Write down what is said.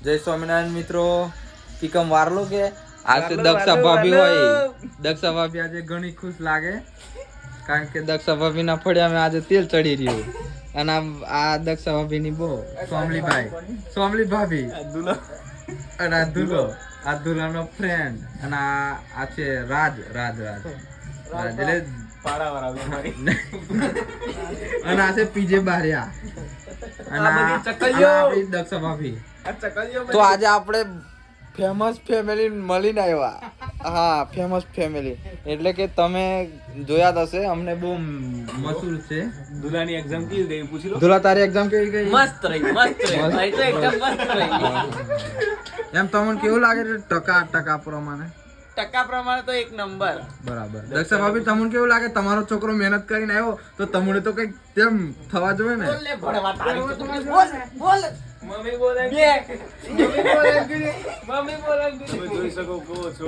જય સ્વામિનારાયણ મિત્રો. પિકમ વારલો કે આજે દક્ષા ભાભી હોય. દક્ષા ભાભી આજે ઘણી ખુશ લાગે કારણ કે દક્ષા ભાભી ના ફળિયામાં આજે તેલ ચડી રહ્યું અને આ દક્ષા ભાભી ની બહુ સોમલી ભાભી અને આ દુલાનો ફ્રેન્ડ અને આ છે રાજ એટલે અને આ છે પીજે બારિયા અને આપણી દક્ષા ભાભી. તો આજે આપણે ફેમસ ફેમિલી મળીને આવ્યા. હા, ફેમસ ફેમિલી એટલે કે તમે જોયા જ હશે. અમને બહુ મશહૂર છે. દુલાની એક્ઝામ કેવી ગઈ પૂછી લો. દુલા તારી એક્ઝામ કેવી ગઈ? મસ્ત રહી. ભાઈ તો એકદમ મસ્ત રહી. એમ તમને કેવું લાગે છે ટકા પ્રમાણે? ટકા પ્રમાણે તો એક નંબર. બરાબર. દક્ષા ભાભી તમને કેવું લાગે? તમારો છોકરો મહેનત કરીને આવ્યો તો તમને તો કઈક તેમ થવા જોઈએ ને. બોલ લે ભણવા તારી તો બોલ. મમ્મી બોલે. મમ્મી બોલે. તમે જોઈ શકો છો